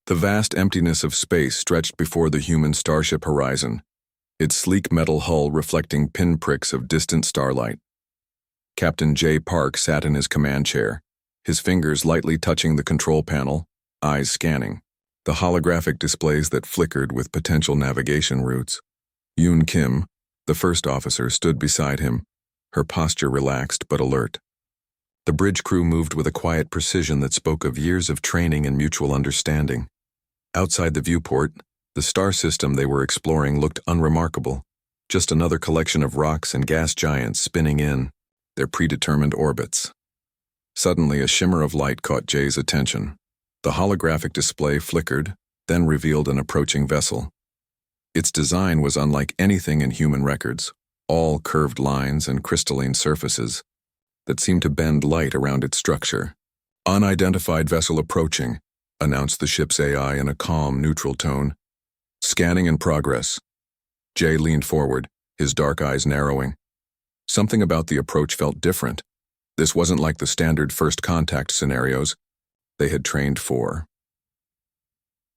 The vast emptiness of space stretched before the human starship horizon, its sleek metal hull reflecting pinpricks of distant starlight. Captain J. Park sat in his command chair, his fingers lightly touching the control panel, eyes scanning the holographic displays that flickered with potential navigation routes. Yoon Kim, the first officer, stood beside him, her posture relaxed but alert. The bridge crew moved with a quiet precision that spoke of years of training and mutual understanding. Outside the viewport, the star system they were exploring looked unremarkable, just another collection of rocks and gas giants spinning in their predetermined orbits. Suddenly, a shimmer of light caught Jay's attention. The holographic display flickered, then revealed an approaching vessel. Its design was unlike anything in human records, all curved lines and crystalline surfaces that seemed to bend light around its structure. "Unidentified vessel approaching," announced the ship's AI in a calm, neutral tone. "Scanning in progress." Jay leaned forward, his dark eyes narrowing. Something about the approach felt different. This wasn't like the standard first contact scenarios they had trained for.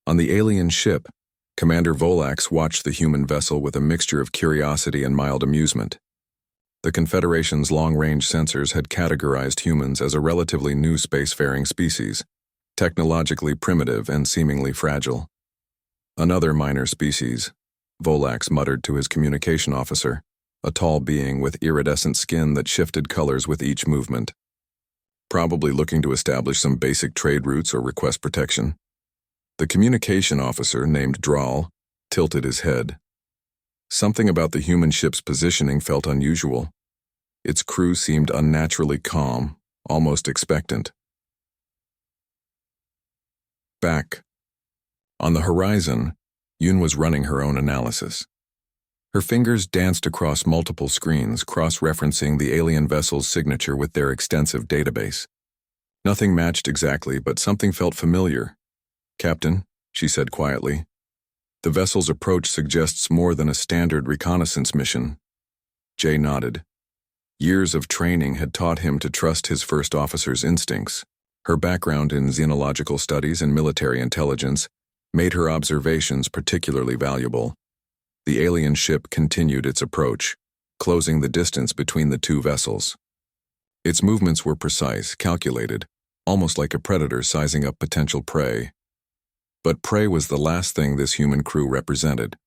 On the alien ship, Commander Volax watched the human vessel with a mixture of curiosity and mild amusement. The Confederation's long-range sensors had categorized humans as a relatively new spacefaring species, technologically primitive and seemingly fragile. "Another minor species," Volax muttered to his communication officer, a tall being with iridescent skin that shifted colors with each movement. "Probably looking to establish some basic trade routes or request protection." The communication officer, named Draal, tilted his head. Something about the human ship's positioning felt unusual. Its crew seemed unnaturally calm, almost expectant. Back. On the horizon, Yoon was running her own analysis. Her fingers danced across multiple screens, cross-referencing the alien vessel's signature with their extensive database. Nothing matched exactly, but something felt familiar. "Captain," she said quietly, "the vessel's approach suggests more than a standard reconnaissance mission." Jay nodded. Years of training had taught him to trust his first officer's instincts. Her background in xenological studies and military intelligence made her observations particularly valuable. The alien ship continued its approach, closing the distance between the two vessels. Its movements were precise, calculated, almost like a predator sizing up potential prey. But prey was the last thing this human crew represented.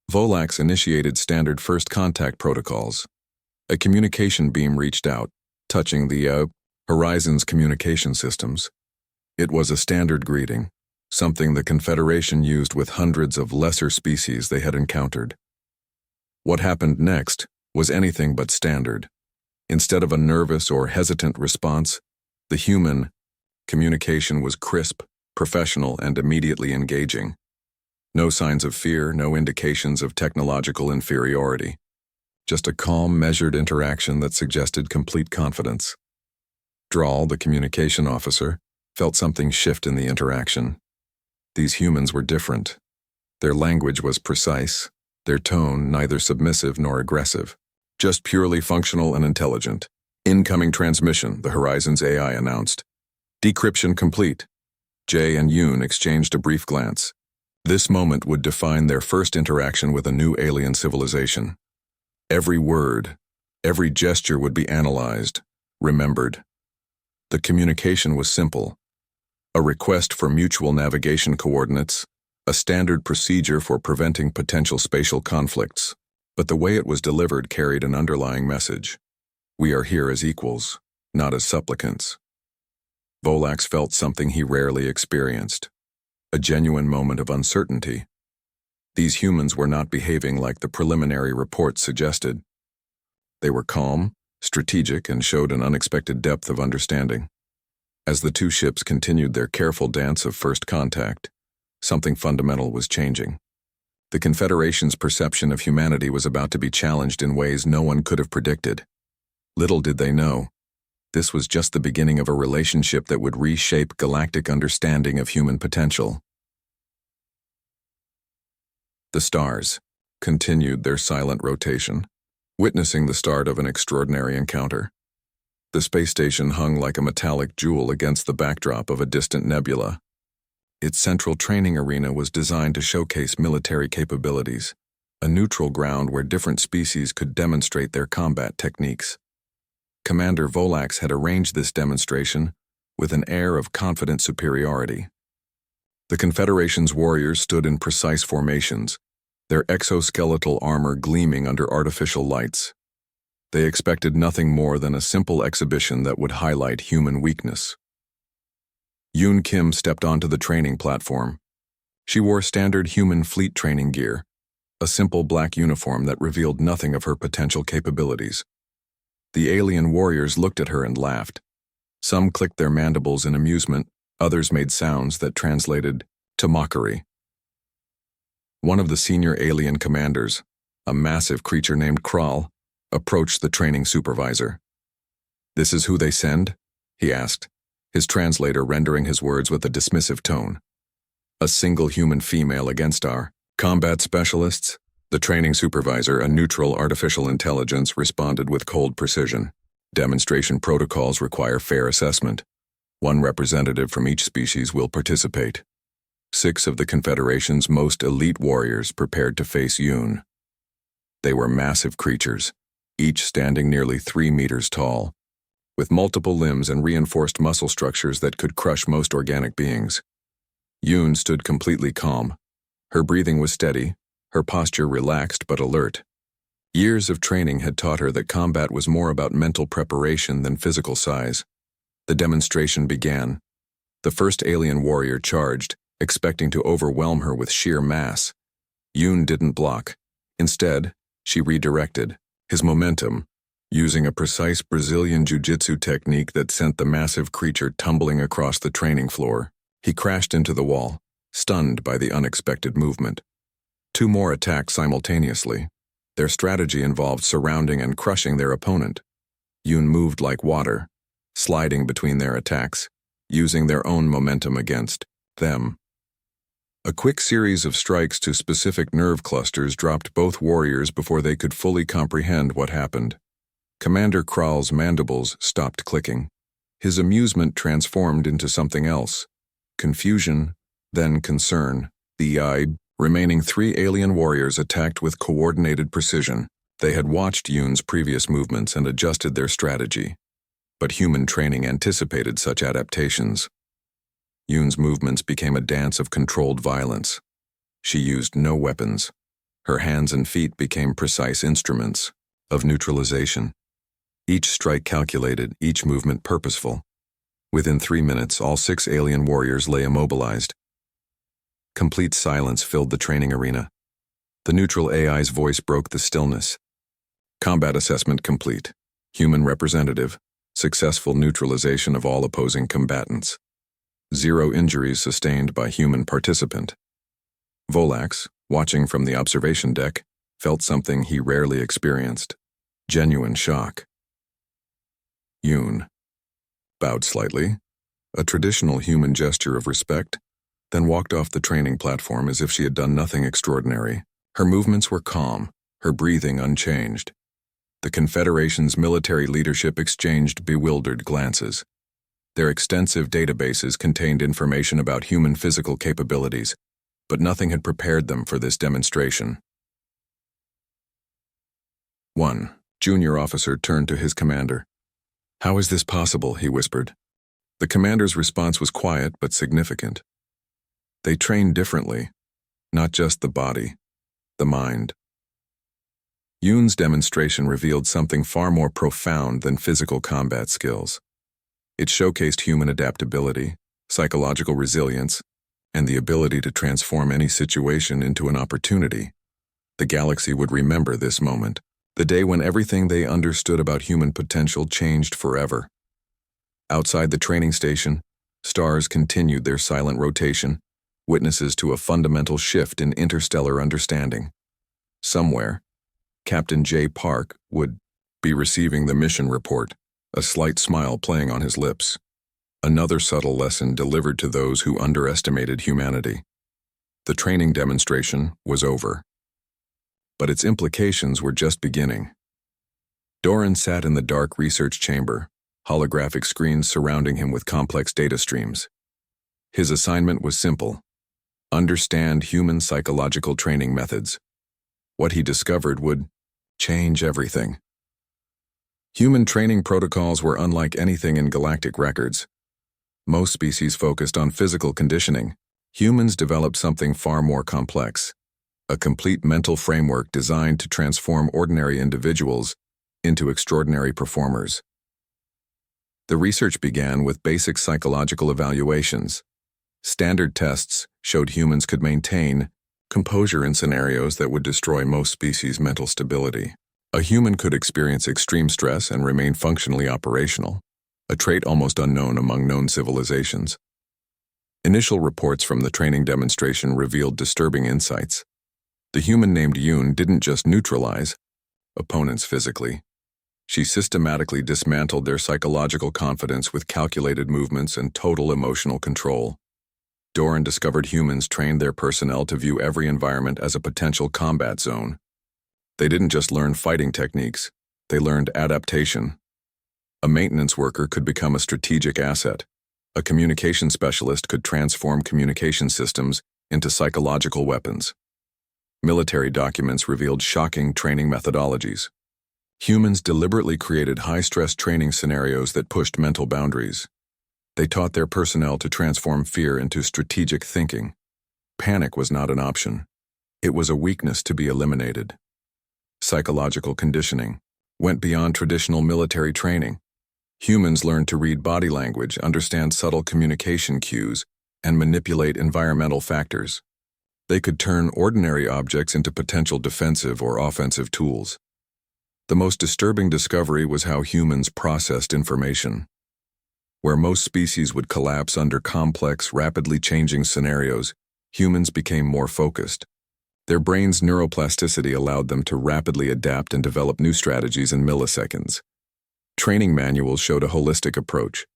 Volax initiated standard first contact protocols. A communication beam reached out, touching the Horizon's communication systems. It was a standard greeting, something the Confederation used with hundreds of lesser species they had encountered. What happened next was anything but standard. Instead of a nervous or hesitant response, the human communication was crisp, professional, and immediately engaging. No signs of fear, no indications of technological inferiority. Just a calm, measured interaction that suggested complete confidence. Draal, the communication officer, felt something shift in the interaction. These humans were different. Their language was precise, their tone neither submissive nor aggressive, just purely functional and intelligent. "Incoming transmission," the Horizon's AI announced. "Decryption complete." Jay and Yoon exchanged a brief glance. This moment would define their first interaction with a new alien civilization. Every word, every gesture would be analyzed, remembered. The communication was simple. A request for mutual navigation coordinates, a standard procedure for preventing potential spatial conflicts. But the way it was delivered carried an underlying message. We are here as equals, not as supplicants. Volax felt something he rarely experienced. A genuine moment of uncertainty. These humans were not behaving like the preliminary report suggested. They were calm, strategic, and showed an unexpected depth of understanding. As the two ships continued their careful dance of first contact, something fundamental was changing. The Confederation's perception of humanity was about to be challenged in ways no one could have predicted. Little did they know, this was just the beginning of a relationship that would reshape galactic understanding of human potential. The stars continued their silent rotation, witnessing the start of an extraordinary encounter. The space station hung like a metallic jewel against the backdrop of a distant nebula. Its central training arena was designed to showcase military capabilities, a neutral ground where different species could demonstrate their combat techniques. Commander Volax had arranged this demonstration with an air of confident superiority. The Confederation's warriors stood in precise formations, their exoskeletal armor gleaming under artificial lights. They expected nothing more than a simple exhibition that would highlight human weakness. Yoon Kim stepped onto the training platform. She wore standard human fleet training gear, a simple black uniform that revealed nothing of her potential capabilities. The alien warriors looked at her and laughed. Some clicked their mandibles in amusement, others made sounds that translated to mockery. One of the senior alien commanders, a massive creature named Kral, approached the training supervisor. "This is who they send?" he asked, his translator rendering his words with a dismissive tone. "A single human female against our combat specialists?" The training supervisor, a neutral artificial intelligence, responded with cold precision. "Demonstration protocols require fair assessment. One representative from each species will participate." 6 of the Confederation's most elite warriors prepared to face Yoon. They were massive creatures, each standing nearly 3 meters tall, with multiple limbs and reinforced muscle structures that could crush most organic beings. Yoon stood completely calm. Her breathing was steady, her posture relaxed but alert. Years of training had taught her that combat was more about mental preparation than physical size. The demonstration began. The first alien warrior charged, expecting to overwhelm her with sheer mass. Yoon didn't block. Instead, she redirected his momentum, using a precise Brazilian jiu-jitsu technique that sent the massive creature tumbling across the training floor. He crashed into the wall, stunned by the unexpected movement. 2 more attacked simultaneously. Their strategy involved surrounding and crushing their opponent. Yoon moved like water, sliding between their attacks, using their own momentum against them. A quick series of strikes to specific nerve clusters dropped both warriors before they could fully comprehend what happened. Commander Kral's mandibles stopped clicking. His amusement transformed into something else. Confusion, then concern. The remaining 3 alien warriors attacked with coordinated precision. They had watched Yoon's previous movements and adjusted their strategy. But human training anticipated such adaptations. Yoon's movements became a dance of controlled violence. She used no weapons. Her hands and feet became precise instruments of neutralization. Each strike calculated, each movement purposeful. Within 3 minutes, all 6 alien warriors lay immobilized. Complete silence filled the training arena. The neutral AI's voice broke the stillness. "Combat assessment complete. Human representative. Successful neutralization of all opposing combatants. 0 injuries sustained by human participant." Volax, watching from the observation deck, felt something he rarely experienced: genuine shock. Yoon bowed slightly, a traditional human gesture of respect, then walked off the training platform as if she had done nothing extraordinary. Her movements were calm, her breathing unchanged. The Confederation's military leadership exchanged bewildered glances. Their extensive databases contained information about human physical capabilities, but nothing had prepared them for this demonstration. 1. Junior officer turned to his commander. "How is this possible?" he whispered. The commander's response was quiet but significant. They train differently, not just the body, the mind. Yoon's demonstration revealed something far more profound than physical combat skills. It showcased human adaptability, psychological resilience, and the ability to transform any situation into an opportunity. The galaxy would remember this moment, the day when everything they understood about human potential changed forever. Outside the training station, stars continued their silent rotation, witnesses to a fundamental shift in interstellar understanding. Somewhere, Captain J. Park would be receiving the mission report, a slight smile playing on his lips. Another subtle lesson delivered to those who underestimated humanity. The training demonstration was over. But its implications were just beginning. Doran sat in the dark research chamber, holographic screens surrounding him with complex data streams. His assignment was simple: understand human psychological training methods. What he discovered would change everything. Human training protocols were unlike anything in galactic records. Most species focused on physical conditioning. Humans developed something far more complex: a complete mental framework designed to transform ordinary individuals into extraordinary performers. The research began with basic psychological evaluations. Standard tests showed humans could maintain composure in scenarios that would destroy most species' mental stability. A human could experience extreme stress and remain functionally operational, a trait almost unknown among known civilizations. Initial reports from the training demonstration revealed disturbing insights. The human named Yoon didn't just neutralize opponents physically. She systematically dismantled their psychological confidence with calculated movements and total emotional control. Doran discovered humans trained their personnel to view every environment as a potential combat zone. They didn't just learn fighting techniques, they learned adaptation. A maintenance worker could become a strategic asset. A communication specialist could transform communication systems into psychological weapons. Military documents revealed shocking training methodologies. Humans deliberately created high-stress training scenarios that pushed mental boundaries. They taught their personnel to transform fear into strategic thinking. Panic was not an option. It was a weakness to be eliminated. Psychological conditioning went beyond traditional military training. Humans learned to read body language, understand subtle communication cues, and manipulate environmental factors. They could turn ordinary objects into potential defensive or offensive tools. The most disturbing discovery was how humans processed information. Where most species would collapse under complex, rapidly changing scenarios, humans became more focused. Their brains' neuroplasticity allowed them to rapidly adapt and develop new strategies in milliseconds. Training manuals showed a holistic approach.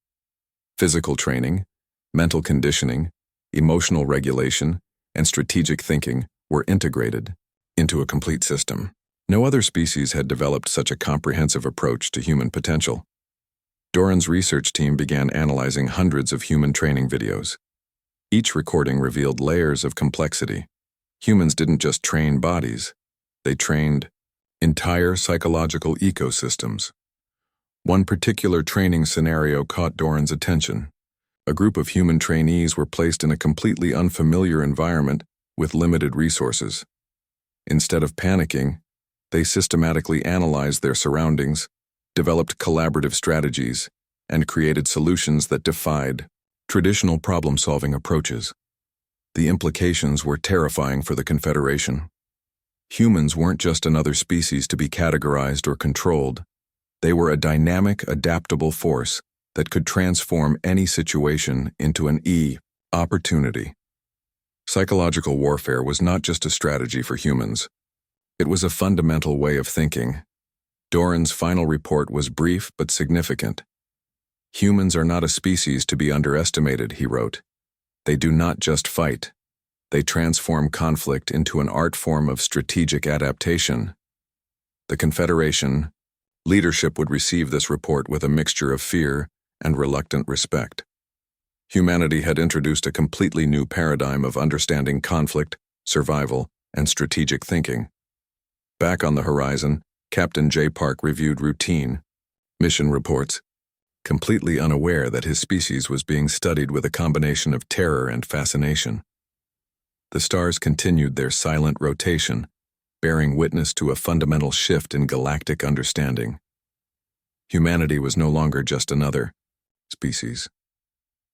Physical training, mental conditioning, emotional regulation, and strategic thinking were integrated into a complete system. No other species had developed such a comprehensive approach to human potential. Doran's research team began analyzing hundreds of human training videos. Each recording revealed layers of complexity. Humans didn't just train bodies, they trained entire psychological ecosystems. One particular training scenario caught Doran's attention. A group of human trainees were placed in a completely unfamiliar environment with limited resources. Instead of panicking, they systematically analyzed their surroundings, developed collaborative strategies, and created solutions that defied traditional problem-solving approaches. The implications were terrifying for the Confederation. Humans weren't just another species to be categorized or controlled. They were a dynamic, adaptable force that could transform any situation into an opportunity. Psychological warfare was not just a strategy for humans. It was a fundamental way of thinking. Doran's final report was brief but significant. Humans are not a species to be underestimated, he wrote. They do not just fight. They transform conflict into an art form of strategic adaptation. The Confederation leadership would receive this report with a mixture of fear and reluctant respect. Humanity had introduced a completely new paradigm of understanding conflict, survival, and strategic thinking. Back on the horizon, Captain J. Park reviewed routine mission reports, completely unaware that his species was being studied with a combination of terror and fascination. The stars continued their silent rotation, bearing witness to a fundamental shift in galactic understanding. Humanity was no longer just another species.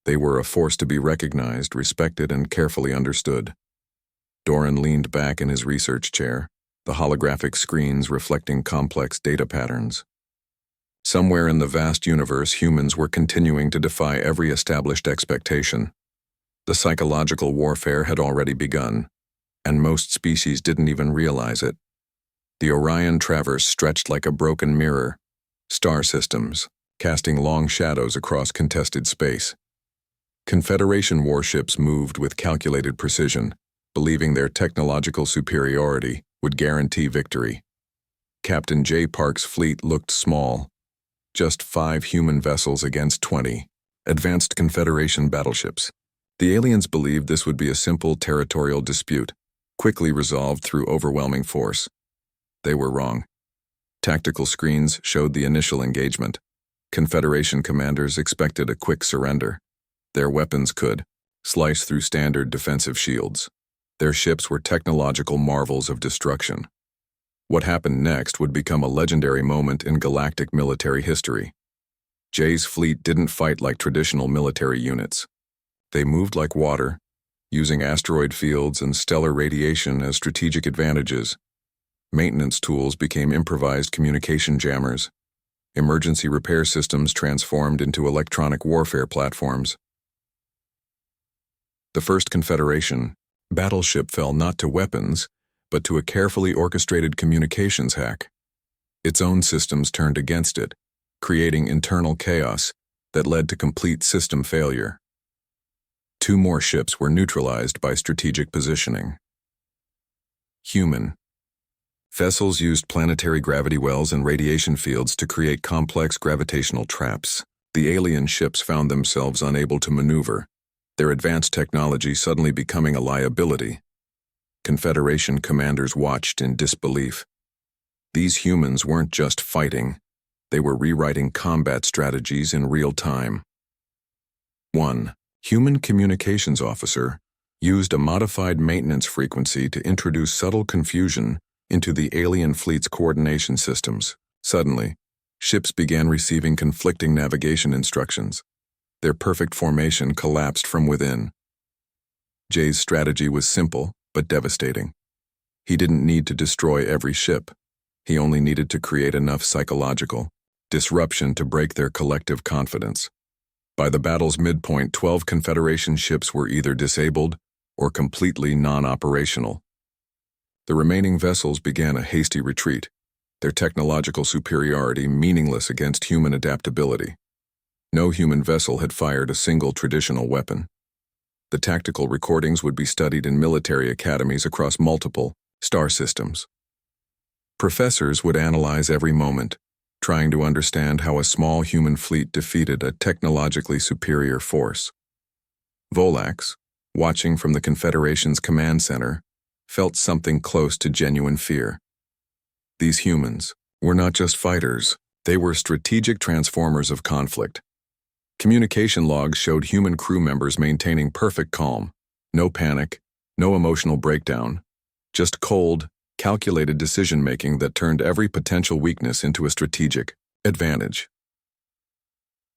They were a force to be recognized, respected, and carefully understood. Doran leaned back in his research chair, the holographic screens reflecting complex data patterns. Somewhere in the vast universe, humans were continuing to defy every established expectation. The psychological warfare had already begun, and most species didn't even realize it. The Orion Traverse stretched like a broken mirror, star systems casting long shadows across contested space. Confederation warships moved with calculated precision, believing their technological superiority would guarantee victory. Captain J. Park's fleet looked small, just 5 human vessels against 20 advanced Confederation battleships. The aliens believed this would be a simple territorial dispute, quickly resolved through overwhelming force. They were wrong. Tactical screens showed the initial engagement. Confederation commanders expected a quick surrender. Their weapons could slice through standard defensive shields. Their ships were technological marvels of destruction. What happened next would become a legendary moment in galactic military history. Jay's fleet didn't fight like traditional military units. They moved like water, using asteroid fields and stellar radiation as strategic advantages. Maintenance tools became improvised communication jammers. Emergency repair systems transformed into electronic warfare platforms. The First Confederation battleship fell not to weapons, but to a carefully orchestrated communications hack. Its own systems turned against it, creating internal chaos that led to complete system failure. 2 more ships were neutralized by strategic positioning. Human. Vessels used planetary gravity wells and radiation fields to create complex gravitational traps. The alien ships found themselves unable to maneuver, their advanced technology suddenly becoming a liability. Confederation commanders watched in disbelief. These humans weren't just fighting, they were rewriting combat strategies in real time. 1. Human communications officer used a modified maintenance frequency to introduce subtle confusion into the alien fleet's coordination systems. Suddenly, ships began receiving conflicting navigation instructions. Their perfect formation collapsed from within. Jay's strategy was simple but devastating. He didn't need to destroy every ship. He only needed to create enough psychological disruption to break their collective confidence. By the battle's midpoint, 12 Confederation ships were either disabled or completely non-operational. The remaining vessels began a hasty retreat, their technological superiority meaningless against human adaptability. No human vessel had fired a single traditional weapon. The tactical recordings would be studied in military academies across multiple star systems. Professors would analyze every moment, trying to understand how a small human fleet defeated a technologically superior force. Volax, watching from the Confederation's command center, felt something close to genuine fear. These humans were not just fighters, they were strategic transformers of conflict. Communication logs showed human crew members maintaining perfect calm, no panic, no emotional breakdown, just cold, calculated decision-making that turned every potential weakness into a strategic advantage.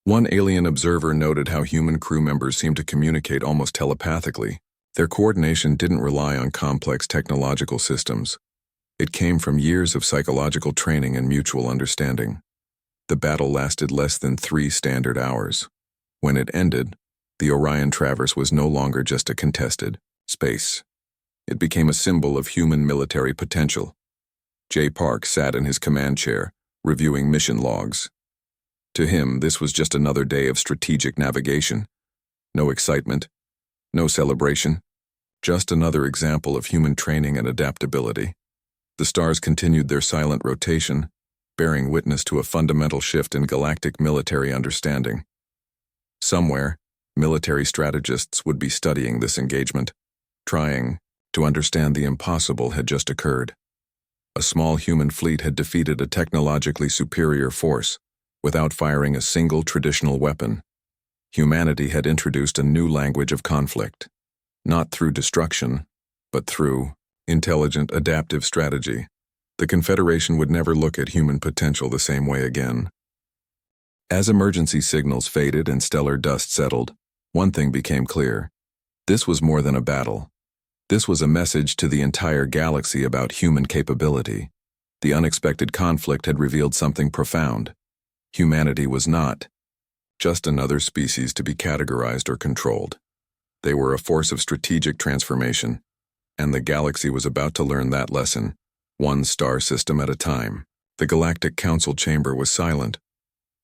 One alien observer noted how human crew members seemed to communicate almost telepathically. Their coordination didn't rely on complex technological systems. It came from years of psychological training and mutual understanding. The battle lasted less than 3 standard hours. When it ended, the Orion Traverse was no longer just a contested space. It became a symbol of human military potential. Jay Park sat in his command chair, reviewing mission logs. To him, this was just another day of strategic navigation. No excitement, no celebration, just another example of human training and adaptability. The stars continued their silent rotation, bearing witness to a fundamental shift in galactic military understanding. Somewhere, military strategists would be studying this engagement, trying to understand the impossible had just occurred. A small human fleet had defeated a technologically superior force without firing a single traditional weapon. Humanity had introduced a new language of conflict, not through destruction, but through intelligent, adaptive strategy. The Confederation would never look at human potential the same way again. As emergency signals faded and stellar dust settled, one thing became clear. This was more than a battle. This was a message to the entire galaxy about human capability. The unexpected conflict had revealed something profound. Humanity was not just another species to be categorized or controlled. They were a force of strategic transformation, and the galaxy was about to learn that lesson, one star system at a time. The Galactic Council chamber was silent.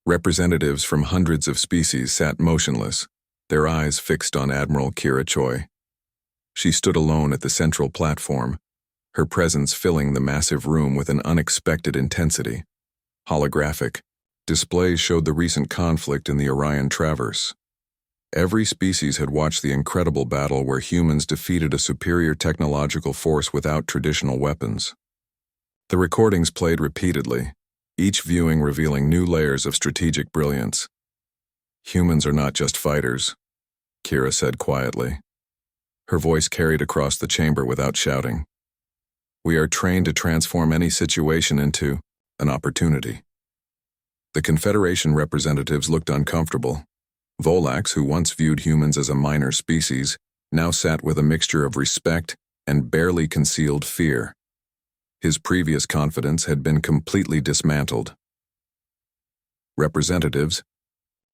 Representatives from hundreds of species sat motionless, their eyes fixed on Admiral Kira Choi. She stood alone at the central platform, her presence filling the massive room with an unexpected intensity. Holographic displays showed the recent conflict in the Orion Traverse. Every species had watched the incredible battle where humans defeated a superior technological force without traditional weapons. The recordings played repeatedly, each viewing revealing new layers of strategic brilliance. "Humans are not just fighters," Kira said quietly. Her voice carried across the chamber without shouting. "We are trained to transform any situation into an opportunity." The Confederation representatives looked uncomfortable. Volax, who once viewed humans as a minor species, now sat with a mixture of respect and barely concealed fear. His previous confidence had been completely dismantled. Representatives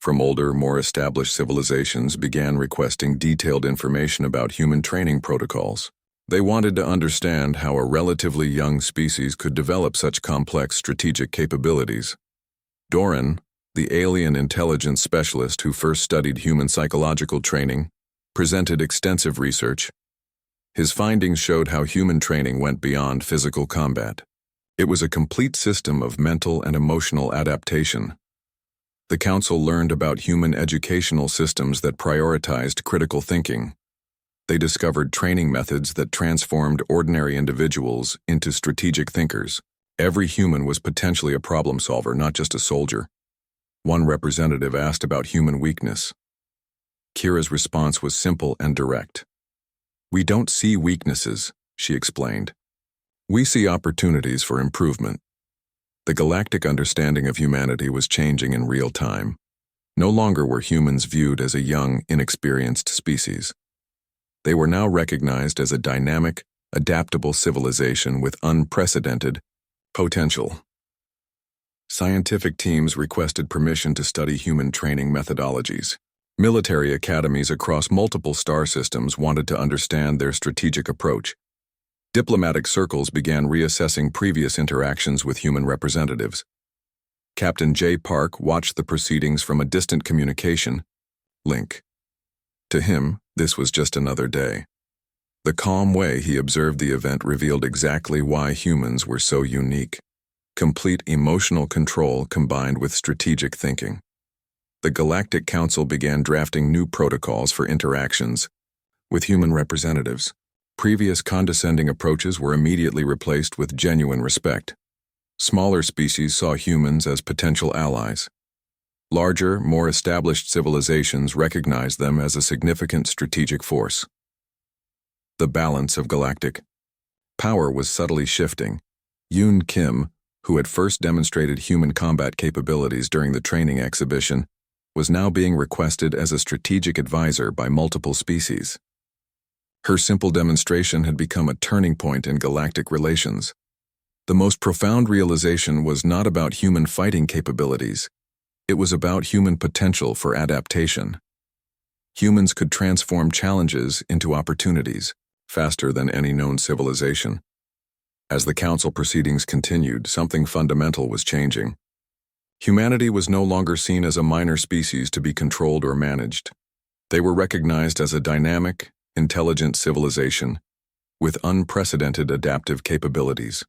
from older, more established civilizations began requesting detailed information about human training protocols. They wanted to understand how a relatively young species could develop such complex strategic capabilities. Doran, the alien intelligence specialist who first studied human psychological training, presented extensive research. His findings showed how human training went beyond physical combat. It was a complete system of mental and emotional adaptation. The Council learned about human educational systems that prioritized critical thinking. They discovered training methods that transformed ordinary individuals into strategic thinkers. Every human was potentially a problem solver, not just a soldier. One representative asked about human weakness. Kira's response was simple and direct. "We don't see weaknesses," she explained. "We see opportunities for improvement." The galactic understanding of humanity was changing in real time. No longer were humans viewed as a young, inexperienced species. They were now recognized as a dynamic, adaptable civilization with unprecedented potential. Scientific teams requested permission to study human training methodologies. Military academies across multiple star systems wanted to understand their strategic approach. Diplomatic circles began reassessing previous interactions with human representatives. Captain J. Park watched the proceedings from a distant communication link. To him, this was just another day. The calm way he observed the event revealed exactly why humans were so unique. Complete emotional control combined with strategic thinking. The Galactic Council began drafting new protocols for interactions with human representatives. Previous condescending approaches were immediately replaced with genuine respect. Smaller species saw humans as potential allies. Larger, more established civilizations recognized them as a significant strategic force. The balance of galactic power was subtly shifting. Yoon Kim, who had first demonstrated human combat capabilities during the training exhibition, was now being requested as a strategic advisor by multiple species. Her simple demonstration had become a turning point in galactic relations. The most profound realization was not about human fighting capabilities. It was about human potential for adaptation. Humans could transform challenges into opportunities faster than any known civilization. As the Council proceedings continued, something fundamental was changing. Humanity was no longer seen as a minor species to be controlled or managed. They were recognized as a dynamic, intelligent civilization with unprecedented adaptive capabilities.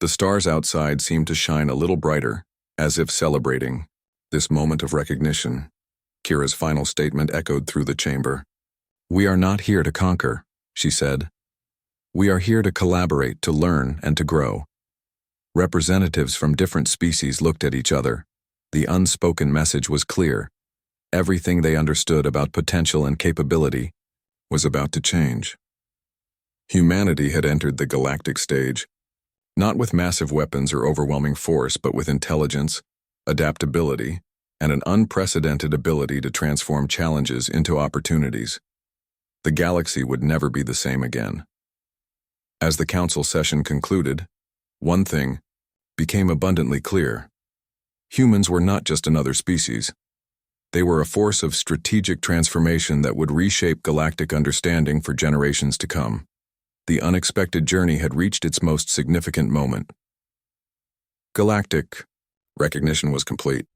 The stars outside seemed to shine a little brighter, as if celebrating this moment of recognition. Kira's final statement echoed through the chamber. "We are not here to conquer," she said. "We are here to collaborate, to learn, and to grow." Representatives from different species looked at each other. The unspoken message was clear. Everything they understood about potential and capability was about to change. Humanity had entered the galactic stage, not with massive weapons or overwhelming force, but with intelligence, adaptability, and an unprecedented ability to transform challenges into opportunities. The galaxy would never be the same again. As the council session concluded, one thing became abundantly clear. Humans were not just another species. They were a force of strategic transformation that would reshape galactic understanding for generations to come. The unexpected journey had reached its most significant moment. Galactic recognition was complete.